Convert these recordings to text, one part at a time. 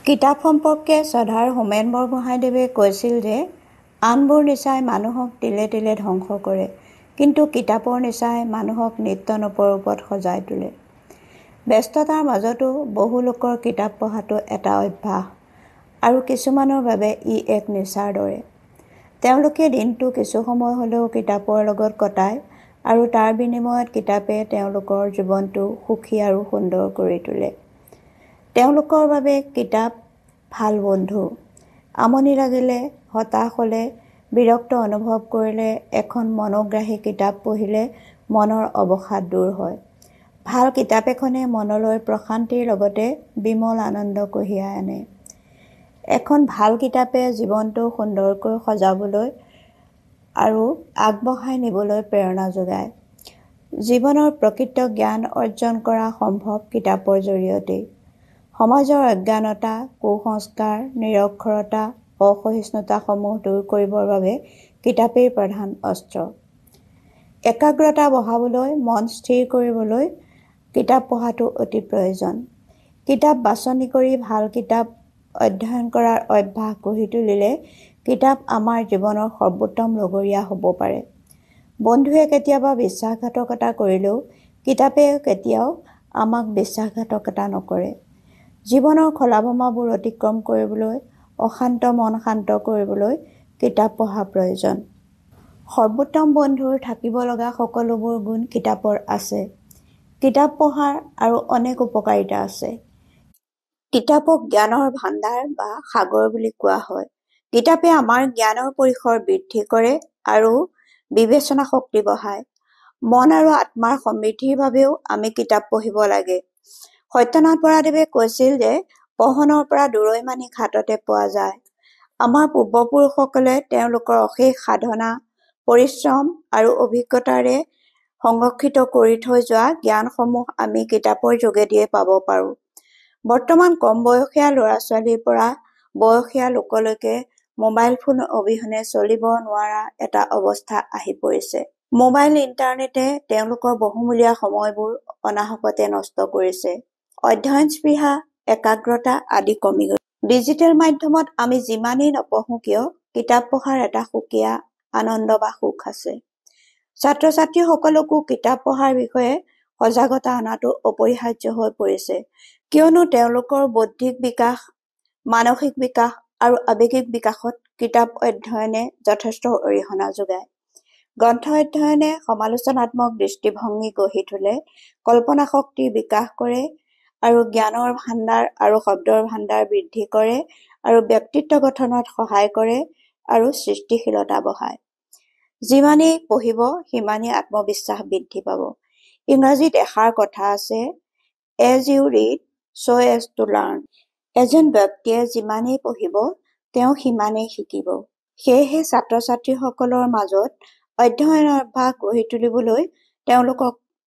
কিতাপ সম্পৰ্কে শ্ৰদ্ধাৰ হোমেন বৰগোহাঞিদেৱে কৈছিল যে আনবোৰ নিচাই মানুহক তিলে তিলে ধ্বংস কৰে, কিন্তু কিতাপৰ নিচাই মানুহক নিত্য নৱৰূপত সজাই তোলে। ব্যস্ততাৰ মাজতো বহু লোকৰ কিতাপ পঢ়াটো এটা অভ্যাস আৰু কিছুমানৰ বাবে ই এক নিচাৰ দৰে। তেওঁলোকে দিনটো কিছু সময় হ'লেও কিতাপৰ লগত কটায় আৰু তাৰ বিনিময়ত কিতাপে তেওঁলোকৰ জীৱনটো সুখী আৰু সুন্দৰ কৰি তোলে। তেওঁলোকৰ বাবে কিতাপ ভাল বন্ধু। আমনি লাগিলে, হতাশ হ'লে, বিৰক্ত অনুভৱ কৰিলে এখন মনোগ্ৰাহী কিতাপ পঢ়িলে মনৰ অৱসাদ দূৰ হয়। ভাল কিতাপ এখনে মনলৈ প্ৰশান্তিৰ লগতে বিমল আনন্দ কঢ়িয়াই আনে। এখন ভাল কিতাপে জীৱনটো সুন্দৰকৈ সজাবলৈ আৰু আগবঢ়াই নিবলৈ প্ৰেৰণা যোগায়। জীৱনৰ প্ৰকৃত জ্ঞান অৰ্জন কৰা সম্ভৱ কিতাপৰ জৰিয়তেই। সমাজৰ অজ্ঞানতা, কুসংস্কাৰ, নিৰক্ষৰতা, অসহিষ্ণুতাসমূহ দূৰ কৰিবৰ বাবে কিতাপেই প্ৰধান অস্ত্ৰ। একাগ্ৰতা বঢ়াবলৈ, মন স্থিৰ কৰিবলৈ কিতাপ পঢ়াটো অতি প্ৰয়োজন। কিতাপ বাছনি কৰি ভাল কিতাপ অধ্যয়ন কৰাৰ অভ্যাস গঢ়ি তুলিলে কিতাপ আমাৰ জীৱনৰ সৰ্বোত্তম লগৰীয়া হ'ব পাৰে। বন্ধুৱে কেতিয়াবা বিশ্বাসঘাতকতা কৰিলেও কিতাপে কেতিয়াও আমাক বিশ্বাসঘাতকতা নকৰে। জীৱনৰ খলাবমাবোৰ অতিক্ৰম কৰিবলৈ, অশান্ত মন শান্ত কৰিবলৈ কিতাপ পঢ়া প্ৰয়োজন। সৰ্বোত্তম বন্ধুৰ থাকিব লগা সকলোবোৰ গুণ কিতাপৰ আছে। কিতাপ পঢ়াৰ আৰু অনেক উপকাৰিতা আছে। কিতাপক জ্ঞানৰ ভাণ্ডাৰ বা সাগৰ বুলি কোৱা হয়। কিতাপে আমাৰ জ্ঞানৰ পৰিসৰ বৃদ্ধি কৰে আৰু বিবেচনা শক্তি বঢ়ায়। মন আৰু আত্মাৰ সমৃদ্ধিৰ বাবেও আমি কিতাপ পঢ়িব লাগে। সত্যনাথ বৰাদেৱে কৈছিল যে পঢ়নৰ পৰা দূৰৈমানিক হাততে পোৱা যায়। আমাৰ পূৰ্বপুৰুষসকলে তেওঁলোকৰ অশেষ সাধনা, পৰিশ্ৰম আৰু অভিজ্ঞতাৰে সংৰক্ষিত কৰি থৈ যোৱা জ্ঞানসমূহ আমি কিতাপৰ যোগেদিয়ে পাব পাৰোঁ। বৰ্তমান কম বয়সীয়া ল'ৰা-ছোৱালীৰ পৰা বয়সীয়া লোকলৈকে মোবাইল ফোন অবিহনে চলিব নোৱাৰা এটা অৱস্থা আহি পৰিছে। মোবাইল ইণ্টাৰনেটে তেওঁলোকৰ বহুমূলীয়া সময়বোৰ অনাহকতে নষ্ট কৰিছে। অধ্যয়ন স্পৃহা, একাগ্ৰতা আদি কমি গৈছে। ডিজিটেল মাধ্যমত আমি যিমানেই নপঢ়ো কিয় কিতাপ পঢ়াৰ এটা সুকীয়া আনন্দ বা সুখ আছে। ছাত্ৰ-ছাত্ৰীসকলকো কিতাপ পঢ়াৰ বিষয়ে সজাগতা অনাটো অপৰিহাৰ্য হৈ পৰিছে, কিয়নো তেওঁলোকৰ বৌদ্ধিক বিকাশ, মানসিক বিকাশ আৰু আৱেগিক বিকাশত কিতাপ অধ্যয়নে যথেষ্ট অৰিহণা যোগায়। গ্ৰন্থ অধ্যয়নে সমালোচনাত্মক দৃষ্টিভংগী গঢ়ি তোলে, কল্পনা শক্তি বিকাশ কৰে আৰু জ্ঞানৰ ভাণ্ডাৰ আৰু শব্দৰ ভাণ্ডাৰ বৃদ্ধি কৰে আৰু ব্যক্তিত্ব গঠনত সহায় কৰে আৰু সৃষ্টিশীলতা বঢ়ায়। যিমানেই পঢ়িব সিমানেই আত্মবিশ্বাস বৃদ্ধি পাব। ইংৰাজীত এষাৰ কথা আছে, as you read, so as to learn। এজন ব্যক্তিয়ে যিমানেই পঢ়িব তেওঁ সিমানেই শিকিব। সেয়েহে ছাত্ৰ-ছাত্ৰীসকলৰ মাজত অধ্যয়নৰ অভ্যাস গঢ়ি তুলিবলৈ তেওঁলোকক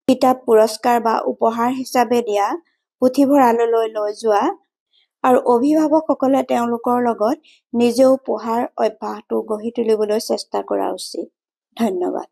কিতাপ পুৰস্কাৰ বা উপহাৰ হিচাপে দিয়া, পুথিভঁৰাললৈ লৈ যোৱা আৰু অভিভাৱকসকলে তেওঁলোকৰ লগত নিজেও পঢ়াৰ অভ্যাসটো গঢ়ি তুলিবলৈ চেষ্টা কৰা উচিত। ধন্যবাদ।